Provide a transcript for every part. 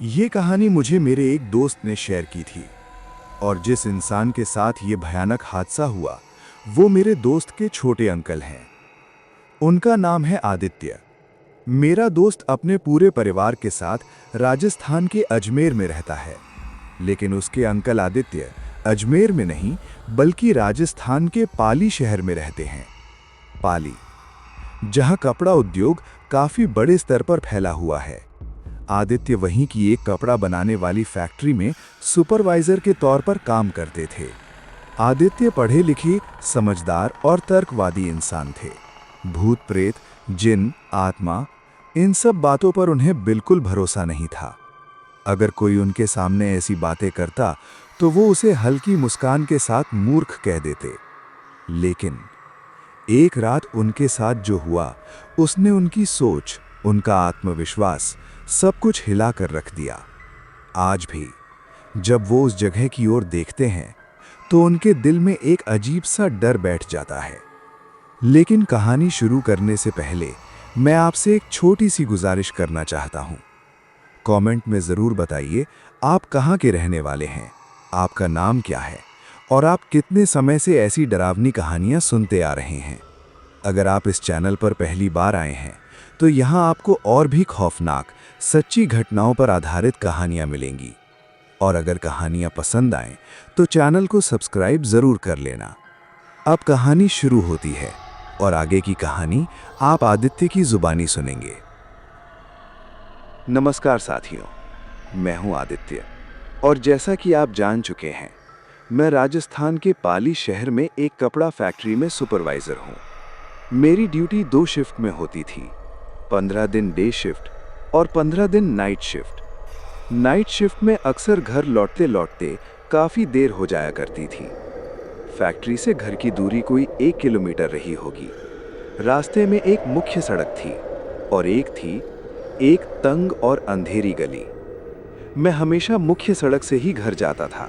ये कहानी मुझे मेरे एक दोस्त ने शेयर की थी और जिस इंसान के साथ ये भयानक हादसा हुआ वो मेरे दोस्त के छोटे अंकल हैं। उनका नाम है आदित्य। मेरा दोस्त अपने पूरे परिवार के साथ राजस्थान के अजमेर में रहता है, लेकिन उसके अंकल आदित्य अजमेर में नहीं बल्कि राजस्थान के पाली शहर में रहते हैं। पाली, जहां कपड़ा उद्योग काफी बड़े स्तर पर फैला हुआ है। आदित्य वहीं की एक कपड़ा बनाने वाली फैक्ट्री में सुपरवाइजर के तौर पर काम करते थे। आदित्य पढ़े लिखे, समझदार और तर्कवादी इंसान थे। भूत प्रेत, जिन, आत्मा, इन सब बातों पर उन्हें बिल्कुल भरोसा नहीं था। अगर कोई उनके सामने ऐसी बातें करता तो वो उसे हल्की मुस्कान के साथ मूर्ख कह देते। लेकिन एक रात उनके साथ जो हुआ उसने उनकी सोच, उनका आत्मविश्वास सब कुछ हिला कर रख दिया। आज भी जब वो उस जगह की ओर देखते हैं तो उनके दिल में एक अजीब सा डर बैठ जाता है। लेकिन कहानी शुरू करने से पहले मैं आपसे एक छोटी सी गुजारिश करना चाहता हूं। कमेंट में ज़रूर बताइए आप कहां के रहने वाले हैं, आपका नाम क्या है और आप कितने समय से ऐसी डरावनी कहानियां सुनते आ रहे हैं। अगर आप इस चैनल पर पहली बार आए हैं तो यहाँ आपको और भी खौफनाक, सच्ची घटनाओं पर आधारित कहानियाँ मिलेंगी। और अगर कहानियाँ पसंद आएं तो चैनल को सब्सक्राइब ज़रूर कर लेना। अब कहानी शुरू होती है और आगे की कहानी आप आदित्य की ज़ुबानी सुनेंगे। नमस्कार साथियों, मैं हूँ आदित्य और जैसा कि आप जान चुके हैं, मैं राजस्थान के पाली शहर में एक कपड़ा फैक्ट्री में सुपरवाइज़र हूँ। मेरी ड्यूटी 2 शिफ्ट में होती थी, 15 दिन डे शिफ्ट और 15 दिन नाइट शिफ्ट। नाइट शिफ्ट में अक्सर घर लौटते लौटते काफ़ी देर हो जाया करती थी। फैक्ट्री से घर की दूरी कोई 1 किलोमीटर रही होगी। रास्ते में एक मुख्य सड़क थी और एक तंग और अंधेरी गली। मैं हमेशा मुख्य सड़क से ही घर जाता था,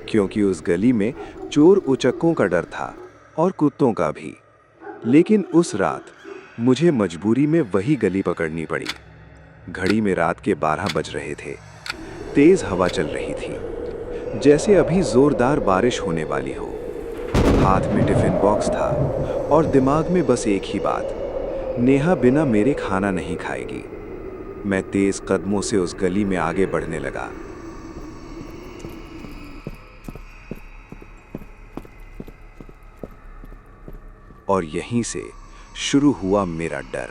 क्योंकि उस गली में चोर उचक्कों का डर था और कुत्तों का भी। लेकिन उस रात मुझे मजबूरी में वही गली पकड़नी पड़ी। घड़ी में रात के 12 बज रहे थे। तेज हवा चल रही थी, जैसे अभी जोरदार बारिश होने वाली हो। हाथ में टिफिन बॉक्स था और दिमाग में बस एक ही बात, नेहा बिना मेरे खाना नहीं खाएगी। मैं तेज कदमों से उस गली में आगे बढ़ने लगा। और यहीं से शुरू हुआ मेरा डर।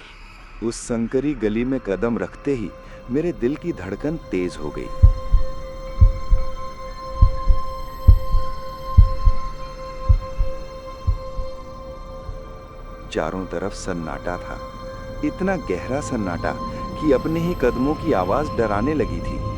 उस संकरी गली में कदम रखते ही मेरे दिल की धड़कन तेज हो गई। चारों तरफ सन्नाटा था, इतना गहरा सन्नाटा कि अपने ही कदमों की आवाज डराने लगी थी।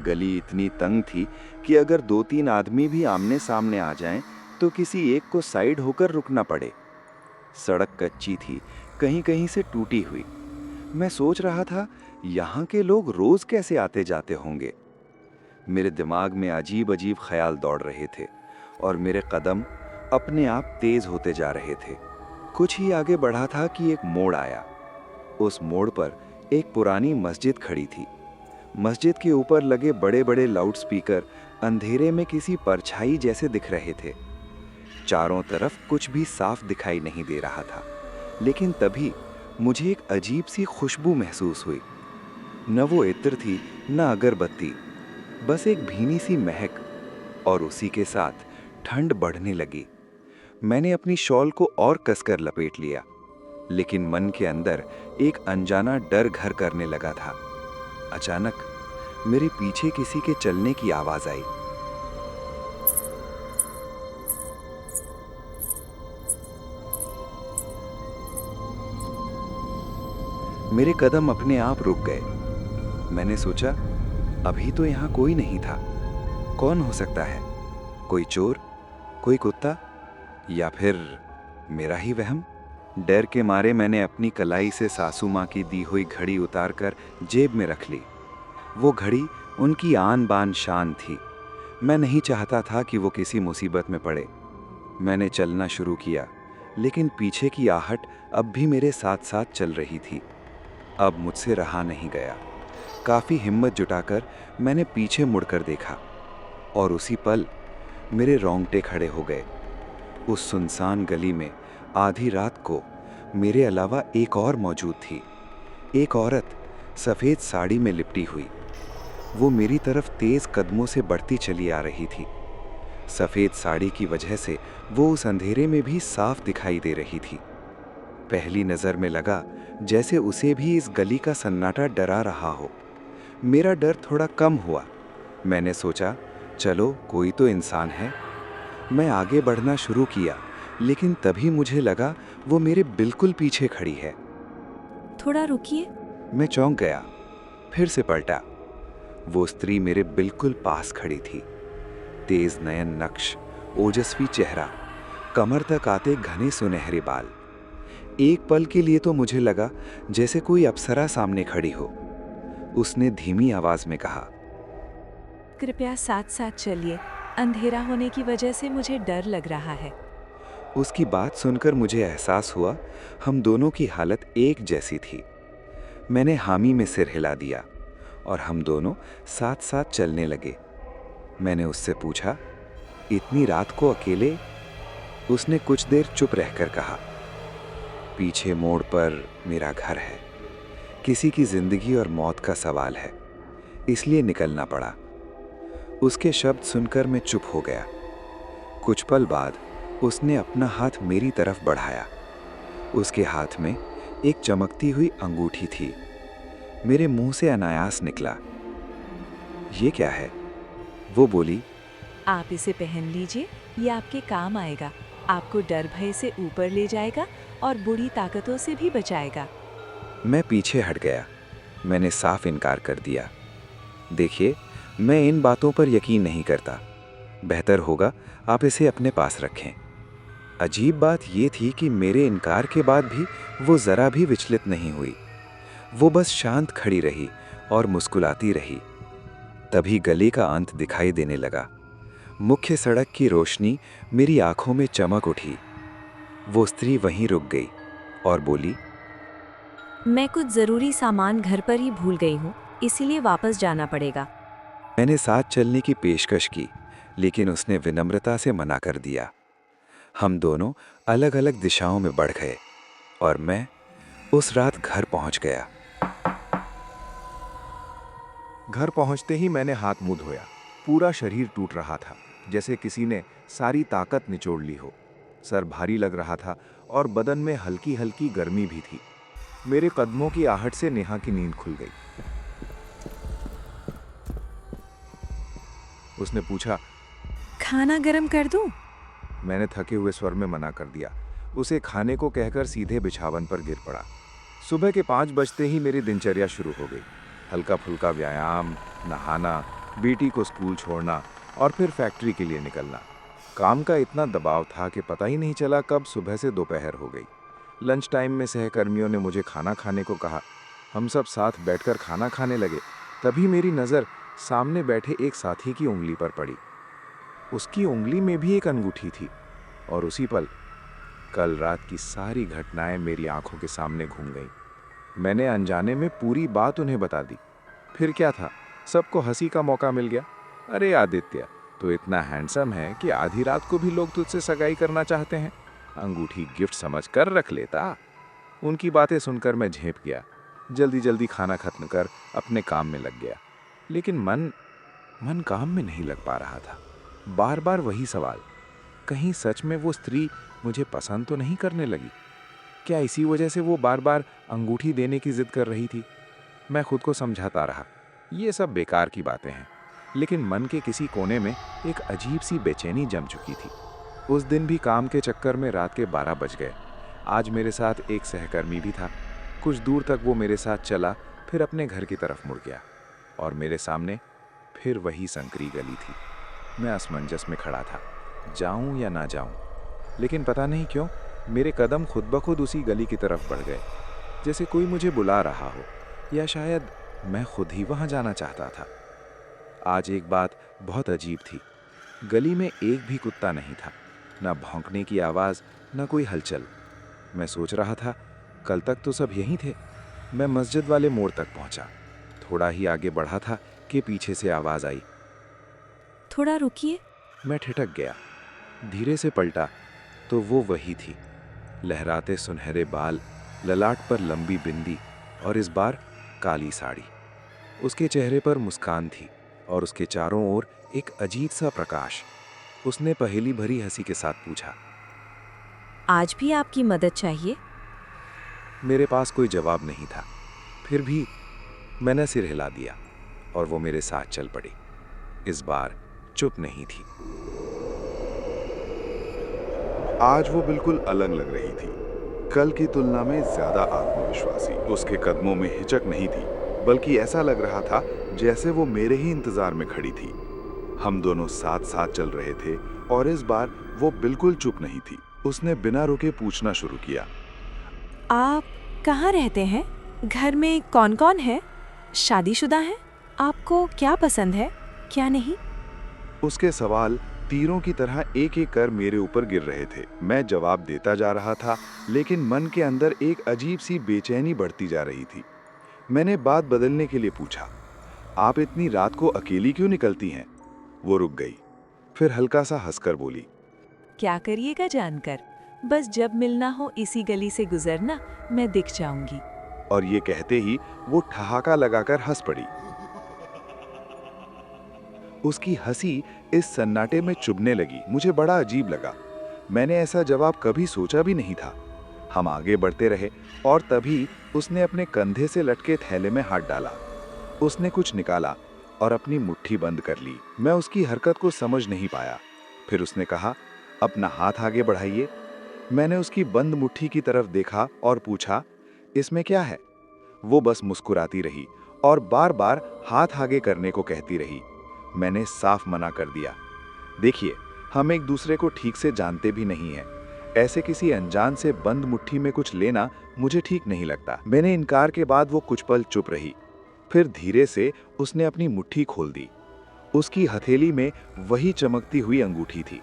गली इतनी तंग थी कि अगर 2-3 आदमी भी आमने सामने आ जाएं, तो किसी एक को साइड होकर रुकना पड़े। सड़क कच्ची थी, कहीं कहीं से टूटी हुई। मैं सोच रहा था, यहाँ के लोग रोज कैसे आते जाते होंगे। मेरे दिमाग में अजीब अजीब ख्याल दौड़ रहे थे और मेरे कदम अपने आप तेज होते जा रहे थे। कुछ ही आगे बढ़ा था कि एक मोड़ आया। उस मोड़ पर एक पुरानी मस्जिद खड़ी थी। मस्जिद के ऊपर लगे बड़े बड़े लाउडस्पीकर अंधेरे में किसी परछाई जैसे दिख रहे थे। चारों तरफ कुछ भी साफ दिखाई नहीं दे रहा था, लेकिन तभी मुझे एक अजीब सी खुशबू महसूस हुई। न वो इत्र थी, न अगरबत्ती, बस एक भीनी सी महक, और उसी के साथ ठंड बढ़ने लगी। मैंने अपनी शॉल को और कसकर लपेट लिया, लेकिन मन के अंदर एक अनजाना डर घर करने लगा था। अचानक मेरे पीछे किसी के चलने की आवाज आई। मेरे कदम अपने आप रुक गए। मैंने सोचा, अभी तो यहाँ कोई नहीं था। कौन हो सकता है? कोई चोर, कोई कुत्ता, या फिर मेरा ही वहम? डर के मारे मैंने अपनी कलाई से सासू माँ की दी हुई घड़ी उतारकर जेब में रख ली। वो घड़ी उनकी आन बान शान थी। मैं नहीं चाहता था कि वो किसी मुसीबत में पड़े। मैंने चलना शुरू किया, लेकिन पीछे की आहट अब भी मेरे साथ साथ चल रही थी। अब मुझसे रहा नहीं गया। काफ़ी हिम्मत जुटाकर मैंने पीछे मुड़कर देखा, और उसी पल मेरे रोंगटे खड़े हो गए। उस सुनसान गली में आधी रात को मेरे अलावा एक और मौजूद थी। एक औरत, सफ़ेद साड़ी में लिपटी हुई। वो मेरी तरफ तेज़ कदमों से बढ़ती चली आ रही थी। सफ़ेद साड़ी की वजह से वो उस अंधेरे में भी साफ दिखाई दे रही थी। पहली नज़र में लगा जैसे उसे भी इस गली का सन्नाटा डरा रहा हो। मेरा डर थोड़ा कम हुआ। मैंने सोचा, चलो कोई तो इंसान है। मैं आगे बढ़ना शुरू किया, लेकिन तभी मुझे लगा वो मेरे बिल्कुल पीछे खड़ी है। थोड़ा रुकिए। मैं चौंक गया, फिर से पलटा। वो स्त्री मेरे बिल्कुल पास खड़ी थी। तेज नयन नक्श, ओजस्वी चेहरा, कमर तक आते घने सुनहरे बाल। एक पल के लिए तो मुझे लगा जैसे कोई अप्सरा सामने खड़ी हो। उसने धीमी आवाज में कहा, कृपया साथ साथ चलिए, अंधेरा होने की वजह से मुझे डर लग रहा है। उसकी बात सुनकर मुझे एहसास हुआ हम दोनों की हालत एक जैसी थी। मैंने हामी में सिर हिला दिया और हम दोनों साथ साथ चलने लगे। मैंने उससे पूछा, इतनी रात को अकेले? उसने कुछ देर चुप रहकर कहा, पीछे मोड़ पर मेरा घर है। किसी की जिंदगी और मौत का सवाल है, इसलिए निकलना पड़ा। उसके शब्द सुनकर मैं चुप हो गया। कुछ पल बाद उसने अपना हाथ मेरी तरफ बढ़ाया। उसके हाथ में एक चमकती हुई अंगूठी थी। मेरे मुंह से अनायास निकला, ये क्या है? वो बोली, आप इसे पहन लीजिए, ये आपके काम आएगा। आपको डर भय से ऊपर ले जाएगा और बुरी ताकतों से भी बचाएगा। मैं पीछे हट गया। मैंने साफ इनकार कर दिया। देखिए, मैं इन बातों पर यकीन नहीं करता। बेहतर होगा आप इसे अपने पास रखें। अजीब बात यह थी कि मेरे इनकार के बाद भी वो जरा भी विचलित नहीं हुई। वो बस शांत खड़ी रही और मुस्कुराती रही। तभी गली का अंत दिखाई देने लगा। मुख्य सड़क की रोशनी मेरी आंखों में चमक उठी। वो स्त्री वहीं रुक गई और बोली, मैं कुछ ज़रूरी सामान घर पर ही भूल गई हूँ, इसीलिए वापस जाना पड़ेगा। मैंने साथ चलने की पेशकश की, लेकिन उसने विनम्रता से मना कर दिया। हम दोनों अलग अलग दिशाओं में बढ़ गए और मैं उस रात घर पहुंच गया। घर पहुंचते ही मैंने हाथ मुंह धोया। पूरा शरीर टूट रहा था, जैसे किसी ने सारी ताकत निचोड़ ली हो। सर भारी लग रहा था और बदन में हल्की हल्की गर्मी भी थी। मेरे कदमों की आहट से नेहा की नींद खुल गई। उसने पूछा, खाना गर्म कर दूँ? मैंने थके हुए स्वर में मना कर दिया। उसे खाने को कहकर सीधे बिछावन पर गिर पड़ा। सुबह के 5 बजते ही मेरी दिनचर्या शुरू हो गई। हल्का फुल्का व्यायाम, नहाना, बेटी को स्कूल छोड़ना और फिर फैक्ट्री के लिए निकलना। काम का इतना दबाव था कि पता ही नहीं चला कब सुबह से दोपहर हो गई। लंच टाइम में सहकर्मियों ने मुझे खाना खाने को कहा। हम सब साथ बैठकर खाना खाने लगे। तभी मेरी नज़र सामने बैठे एक साथी की उंगली पर पड़ी। उसकी उंगली में भी एक अंगूठी थी और उसी पल कल रात की सारी घटनाएं मेरी आंखों के सामने घूम गईं। मैंने अनजाने में पूरी बात उन्हें बता दी। फिर क्या था, सबको हंसी का मौका मिल गया। अरे आदित्य, तो इतना हैंडसम है कि आधी रात को भी लोग तुझसे सगाई करना चाहते हैं। अंगूठी गिफ्ट समझकर रख लेता। उनकी बातें सुनकर मैं झेंप गया। जल्दी जल्दी खाना खत्म कर अपने काम में लग गया। लेकिन मन काम में नहीं लग पा रहा था। बार बार वही सवाल, कहीं सच में वो स्त्री मुझे पसंद तो नहीं करने लगी? क्या इसी वजह से वो बार बार अंगूठी देने की जिद कर रही थी? मैं खुद को समझाता रहा, ये सब बेकार की बातें हैं। लेकिन मन के किसी कोने में एक अजीब सी बेचैनी जम चुकी थी। उस दिन भी काम के चक्कर में रात के 12 बज गए। आज मेरे साथ एक सहकर्मी भी था। कुछ दूर तक वो मेरे साथ चला, फिर अपने घर की तरफ मुड़ गया और मेरे सामने फिर वही संकरी गली थी। मैं असमंजस में खड़ा था, जाऊं या ना जाऊं। लेकिन पता नहीं क्यों मेरे कदम खुद ब खुद उसी गली की तरफ बढ़ गए, जैसे कोई मुझे बुला रहा हो, या शायद मैं खुद ही वहां जाना चाहता था। आज एक बात बहुत अजीब थी। गली में एक भी कुत्ता नहीं था। ना भौंकने की आवाज़, ना कोई हलचल। मैं सोच रहा था, कल तक तो सब यहीं थे। मैं मस्जिद वाले मोड़ तक पहुंचा। थोड़ा ही आगे बढ़ा था कि पीछे से आवाज़ आई। थोड़ा रुकिए। मैं ठिठक गया। धीरे से पलटा तो वो वही थी, लहराते सुनहरे बाल, ललाट पर लंबी बिंदी और इस बार काली साड़ी। उसके चेहरे पर मुस्कान थी और उसके चारों ओर एक अजीब सा प्रकाश। उसने पहेली भरी हंसी के साथ पूछा। आज भी आपकी मदद चाहिए? मेरे पास कोई जवाब नहीं था। फिर भी मैंने सिर हिला दिया और वो मेरे साथ चल पड़ी। इस बार चुप नहीं थी। आज वो बिल्कुल अलग लग रही थी, कल की तुलना में ज्यादा आत्मविश्वासी। उसके कदमों में हिचक नहीं थी, बल्कि ऐसा लग रहा था जैसे वो मेरे ही इंतजार में खड़ी थी। हम दोनों साथ साथ चल रहे थे और इस बार वो बिल्कुल चुप नहीं थी। उसने बिना रुके पूछना शुरू किया। आप कहाँ रहते हैं? घर में कौन कौन है? शादीशुदा हैं? आपको क्या पसंद है, क्या नहीं? उसके सवाल तीरों की तरह एक एक कर मेरे ऊपर गिर रहे थे। मैं जवाब देता जा रहा था, लेकिन मन के अंदर एक अजीब सी बेचैनी बढ़ती जा रही थी। मैंने बात बदलने के लिए पूछा, आप इतनी रात को अकेली क्यों निकलती हैं? वो रुक गई, फिर हल्का सा हंसकर बोली, क्या करिएगा जानकर? बस जब मिलना हो इसी गली से गुजरना, मैं दिख जाऊंगी। और ये कहते ही वो ठहाका लगाकर हंस पड़ी। उसकी हंसी इस सन्नाटे में चुभने लगी। मुझे बड़ा अजीब लगा। मैंने ऐसा जवाब कभी सोचा भी नहीं था। हम आगे बढ़ते रहे और तभी उसने अपने कंधे से लटके थैले में हाथ डाला। उसने कुछ निकाला और अपनी मुट्ठी बंद कर ली। मैं उसकी हरकत को समझ नहीं पाया। फिर उसने कहा, अपना हाथ आगे बढ़ाइए। मैंने उसकी बंद मुट्ठी की तरफ देखा और पूछा, इसमें क्या है? वो बस मुस्कुराती रही और बार बार हाथ आगे करने को कहती रही। मैंने साफ मना कर दिया, देखिए, हम एक दूसरे को ठीक से जानते भी नहीं हैं। ऐसे किसी अनजान से बंद मुट्ठी में कुछ लेना मुझे ठीक नहीं लगता। मैंने इनकार के बाद वो कुछ पल चुप रही। फिर धीरे से उसने अपनी मुट्ठी खोल दी। उसकी हथेली में वही चमकती हुई अंगूठी थी,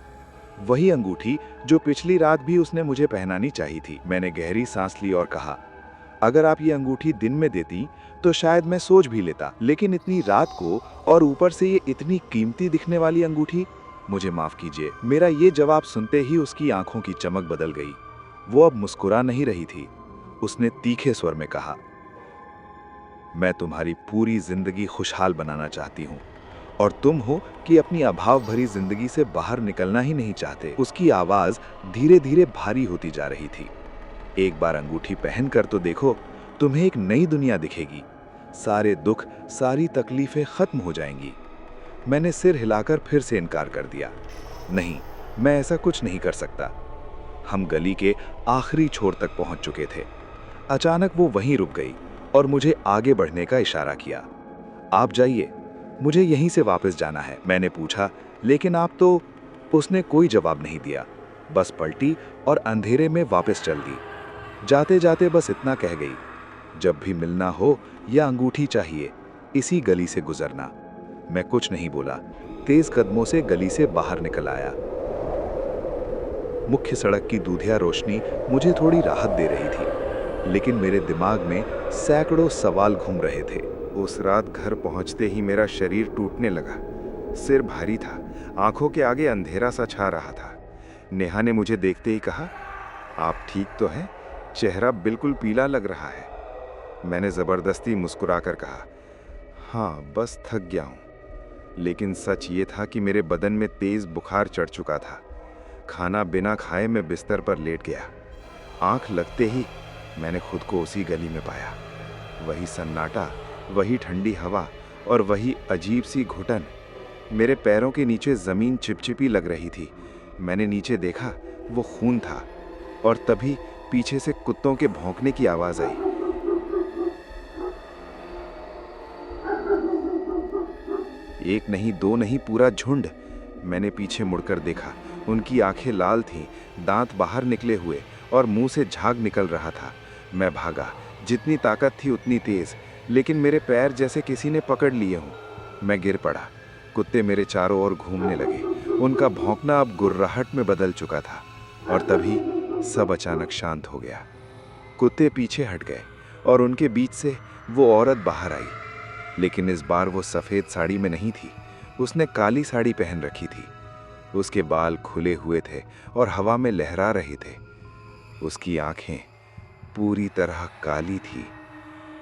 वही अंगूठी जो पिछली रात भी उसने मुझे पहनानी चाहिए थी। मैंने गहरी सांस ली और कहा, अगर आप ये अंगूठी दिन में देती तो शायद मैं सोच भी लेता, लेकिन इतनी रात को और ऊपर से ये इतनी कीमती दिखने वाली अंगूठी, मुझे माफ कीजिए। मेरा ये जवाब सुनते ही उसकी आंखों की चमक बदल गई। वो अब मुस्कुरा नहीं रही थी। उसने तीखे स्वर में कहा, मैं तुम्हारी पूरी जिंदगी खुशहाल बनाना चाहती हूँ और तुम हो कि अपनी अभाव भरी जिंदगी से बाहर निकलना ही नहीं चाहते। उसकी आवाज धीरे धीरे भारी होती जा रही थी। एक बार अंगूठी पहन कर तो देखो, तुम्हें एक नई दुनिया दिखेगी। सारे दुख, सारी तकलीफें खत्म हो जाएंगी। मैंने सिर हिलाकर फिर से इनकार कर दिया, नहीं, मैं ऐसा कुछ नहीं कर सकता। हम गली के आखिरी छोर तक पहुंच चुके थे। अचानक वो वहीं रुक गई और मुझे आगे बढ़ने का इशारा किया। आप जाइए, मुझे यहीं से वापस जाना है। मैंने पूछा, लेकिन आप तो? उसने कोई जवाब नहीं दिया, बस पलटी और अंधेरे में वापस चल दी। जाते जाते बस इतना कह गई, जब भी मिलना हो या अंगूठी चाहिए, इसी गली से गुजरना। मैं कुछ नहीं बोला, तेज कदमों से गली से बाहर निकल आया। मुख्य सड़क की दूधिया रोशनी मुझे थोड़ी राहत दे रही थी, लेकिन मेरे दिमाग में सैकड़ों सवाल घूम रहे थे। उस रात घर पहुंचते ही मेरा शरीर टूटने लगा। सिर भारी था, आंखों के आगे अंधेरा सा छा रहा था। नेहा ने मुझे देखते ही कहा, आप ठीक तो हैं? चेहरा बिल्कुल पीला लग रहा है। मैंने जबरदस्ती मुस्कुराकर कहा, हाँ, बस थक गया हूँ। लेकिन सच ये था कि मेरे बदन में तेज बुखार चढ़ चुका था। खाना बिना खाए मैं बिस्तर पर लेट गया। आंख लगते ही मैंने खुद को उसी गली में पाया। वही सन्नाटा, वही ठंडी हवा और वही अजीब सी घुटन। मेरे पैरों के नीचे जमीन चिपचिपी लग रही थी। मैंने नीचे देखा, वो खून था और तभी पीछे से कुत्तों के भौंकने की आवाज आई। एक नहीं, दो नहीं, पूरा झुंड। मैंने पीछे मुड़कर देखा। उनकी आंखें लाल थीं, दांत बाहर निकले हुए और मुंह से झाग निकल रहा था। मैं भागा, जितनी ताकत थी उतनी तेज, लेकिन मेरे पैर जैसे किसी ने पकड़ लिए हों। मैं गिर पड़ा। कुत्ते मेरे चारों ओर घूमने लगे उनका भौंकना अब गुर्राहट में बदल चुका था और तभी सब अचानक शांत हो गया। कुत्ते पीछे हट गए और उनके बीच से वो औरत बाहर आई, लेकिन इस बार वो सफ़ेद साड़ी में नहीं थी। उसने काली साड़ी पहन रखी थी। उसके बाल खुले हुए थे और हवा में लहरा रहे थे। उसकी आंखें पूरी तरह काली थी।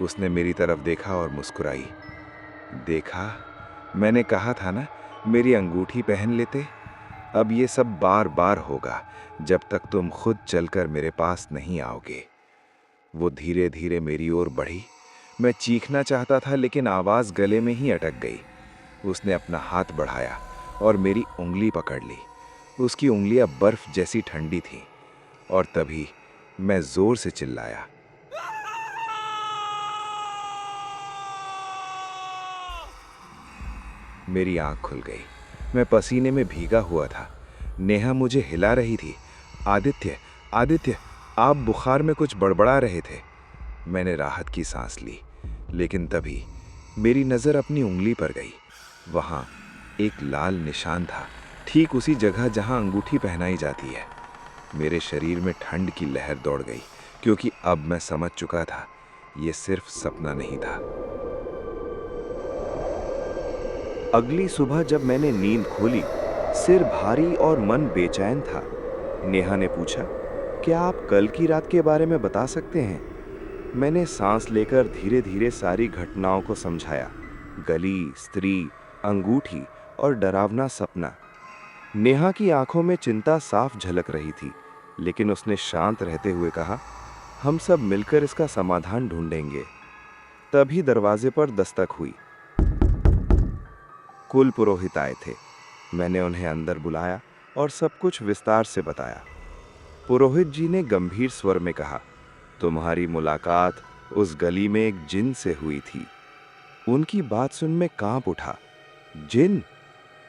उसने मेरी तरफ देखा और मुस्कुराई। देखा, मैंने कहा था ना, मेरी अंगूठी पहन लेते। अब ये सब बार बार होगा जब तक तुम खुद चलकर मेरे पास नहीं आओगे। वो धीरे धीरे मेरी ओर बढ़ी। मैं चीखना चाहता था लेकिन आवाज़ गले में ही अटक गई। उसने अपना हाथ बढ़ाया और मेरी उंगली पकड़ ली। उसकी उंगलियां बर्फ जैसी ठंडी थीं और तभी मैं जोर से चिल्लाया। मेरी आंख खुल गई। मैं पसीने में भीगा हुआ था। नेहा मुझे हिला रही थी। आदित्य, आदित्य, आप बुखार में कुछ बड़बड़ा रहे थे। मैंने राहत की सांस ली, लेकिन तभी मेरी नज़र अपनी उंगली पर गई। वहाँ एक लाल निशान था, ठीक उसी जगह जहाँ अंगूठी पहनाई जाती है। मेरे शरीर में ठंड की लहर दौड़ गई, क्योंकि अब मैं समझ चुका था ये सिर्फ सपना नहीं था। अगली सुबह जब मैंने नींद खोली, सिर भारी और मन बेचैन था। नेहा ने पूछा, क्या आप कल की रात के बारे में बता सकते हैं? मैंने सांस लेकर धीरे धीरे सारी घटनाओं को समझाया। गली, स्त्री, अंगूठी और डरावना सपना। नेहा की आंखों में चिंता साफ झलक रही थी, लेकिन उसने शांत रहते हुए कहा, हम सब मिलकर इसका समाधान ढूंढेंगे। तभी दरवाजे पर दस्तक हुई। कुल पुरोहित आए थे। मैंने उन्हें अंदर बुलाया और सब कुछ विस्तार से बताया। पुरोहित जी ने गंभीर स्वर में कहा, तुम्हारी मुलाकात उस गली में एक जिन से हुई थी। उनकी बात सुन मैं कांप उठा। जिन?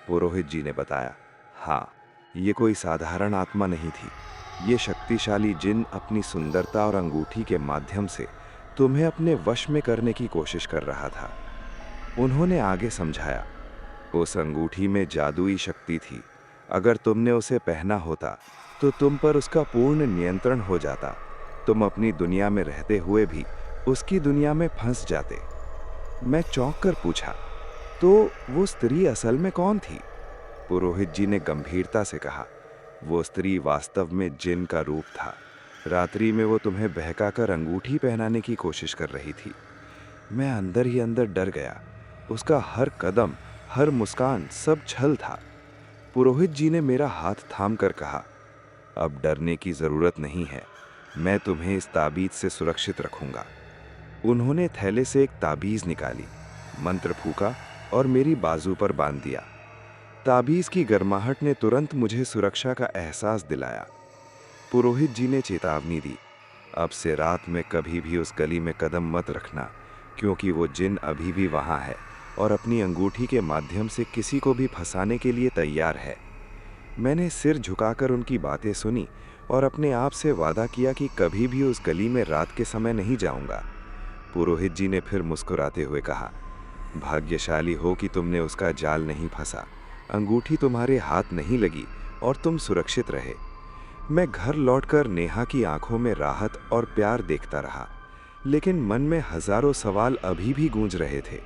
पुरोहित जी ने बताया, हाँ, ये कोई साधारण आत्मा नहीं थी। ये शक्तिशाली जिन अपनी सुंदरता और अंगूठी के माध्यम से तुम्हें अपने वश में करने की कोशिश कर रहा था। उन्होंने आगे समझाया, उस अंगूठी में जादुई शक्ति थी। अगर तुमने उसे पहना होता तो तुम पर उसका पूर्ण नियंत्रण हो जाता। तुम अपनी दुनिया में रहते हुए भी उसकी दुनिया में फंस जाते। मैं चौंक कर पूछा, तो वो स्त्री असल में कौन थी? पुरोहित जी ने गंभीरता से कहा, वो स्त्री वास्तव में जिन का रूप था। रात्रि में वो तुम्हें बहकाकर अंगूठी पहनाने की कोशिश कर रही थी। मैं अंदर ही अंदर डर गया। उसका हर कदम, हर मुस्कान सब छल था। पुरोहित जी ने मेरा हाथ थाम कर कहा, अब डरने की जरूरत नहीं है। मैं तुम्हें इस ताबीज से सुरक्षित रखूंगा। उन्होंने थैले से एक ताबीज निकाली, मंत्र फूका और मेरी बाजू पर बांध दिया। ताबीज की गर्माहट ने तुरंत मुझे सुरक्षा का एहसास दिलाया। पुरोहित जी ने चेतावनी दी, अब से रात में कभी भी उस गली में कदम मत रखना, क्योंकि वो जिन अभी भी वहाँ है और अपनी अंगूठी के माध्यम से किसी को भी फंसाने के लिए तैयार है। मैंने सिर झुकाकर उनकी बातें सुनी और अपने आप से वादा किया कि कभी भी उस गली में रात के समय नहीं जाऊंगा। पुरोहित जी ने फिर मुस्कुराते हुए कहा, भाग्यशाली हो कि तुमने उसका जाल नहीं फंसा। अंगूठी तुम्हारे हाथ नहीं लगी और तुम सुरक्षित रहे। मैं घर लौटकर नेहा की आंखों में राहत और प्यार देखता रहा, लेकिन मन में हजारों सवाल अभी भी गूंज रहे थे।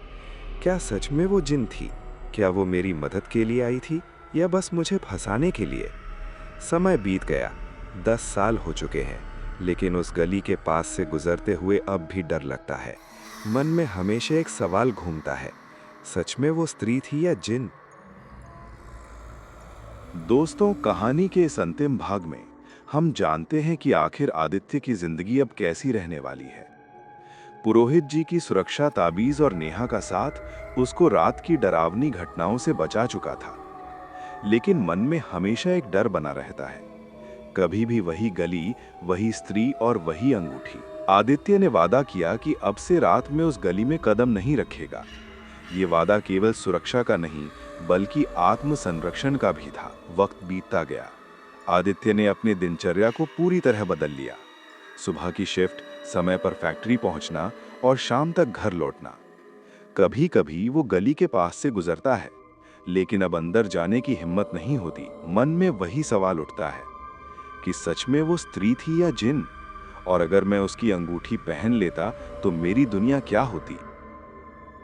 क्या सच में वो जिन थी? क्या वो मेरी मदद के लिए आई थी या बस मुझे फंसाने के लिए? समय बीत गया, 10 साल हो चुके हैं, लेकिन उस गली के पास से गुजरते हुए अब भी डर लगता है। मन में हमेशा एक सवाल घूमता है, सच में वो स्त्री थी या जिन? दोस्तों, कहानी के इस अंतिम भाग में हम जानते हैं कि आखिर आदित्य की जिंदगी अब कैसी रहने वाली है। पुरोहित जी की सुरक्षा ताबीज और नेहा का साथ उसको रात की डरावनी घटनाओं से बचा चुका था, लेकिन मन में हमेशा एक डर बना रहता है। कभी भी वही गली, वही स्त्री और वही अंगूठी। आदित्य ने वादा किया कि अब से रात में उस गली में कदम नहीं रखेगा। ये वादा केवल सुरक्षा का नहीं, बल्कि आत्म संरक्षण का भी था। वक्त बीतता गया। आदित्य ने अपनी दिनचर्या को पूरी तरह बदल लिया। सुबह की शिफ्ट, समय पर फैक्ट्री पहुंचना और शाम तक घर लौटना। कभी कभी वो गली के पास से गुजरता है, लेकिन अब अंदर जाने की हिम्मत नहीं होती। मन में वही सवाल उठता है कि सच में वो स्त्री थी या जिन, और अगर मैं उसकी अंगूठी पहन लेता तो मेरी दुनिया क्या होती।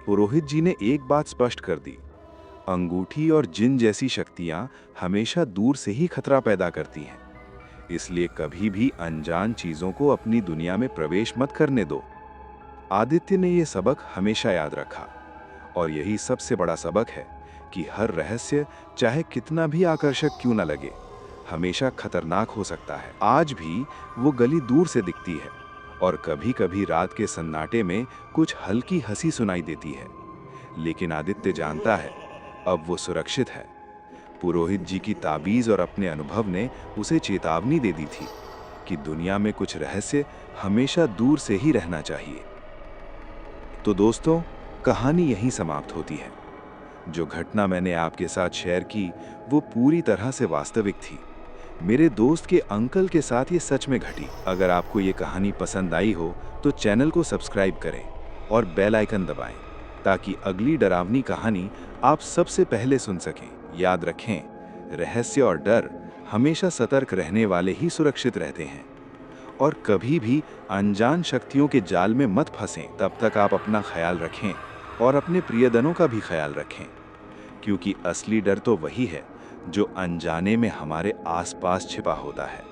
पुरोहित जी ने एक बात स्पष्ट कर दी, अंगूठी और जिन जैसी शक्तियां हमेशा दूर से ही खतरा पैदा करती हैं, इसलिए कभी भी अनजान चीजों को अपनी दुनिया में प्रवेश मत करने दो। आदित्य ने यह सबक हमेशा याद रखा, और यही सबसे बड़ा सबक है कि हर रहस्य, चाहे कितना भी आकर्षक क्यों न लगे, हमेशा खतरनाक हो सकता है। आज भी वो गली दूर से दिखती है, और कभी-कभी रात के सन्नाटे में कुछ हल्की हंसी सुनाई देती है, लेकिन आदित्य जानता है अब वो सुरक्षित है। पुरोहित जी की ताबीज और अपने अनुभव ने उसे चेतावनी दे दी थी कि दुनिया में कुछ रहस्य हमेशा दूर से ही रहना चाहिए। तो दोस्तों, कहानी यहीं समाप्त होती है। जो घटना मैंने आपके साथ शेयर की वो पूरी तरह से वास्तविक थी। मेरे दोस्त के अंकल के साथ ये सच में घटी। अगर आपको ये कहानी पसंद आई हो तो चैनल को सब्सक्राइब करें और बेल आइकन दबाएं, ताकि अगली डरावनी कहानी आप सबसे पहले सुन सकें। याद रखें, रहस्य और डर हमेशा सतर्क रहने वाले ही सुरक्षित रहते हैं, और कभी भी अनजान शक्तियों के जाल में मत फंसें। तब तक आप अपना ख्याल रखें और अपने प्रियजनों का भी ख्याल रखें, क्योंकि असली डर तो वही है जो अनजाने में हमारे आसपास छिपा होता है।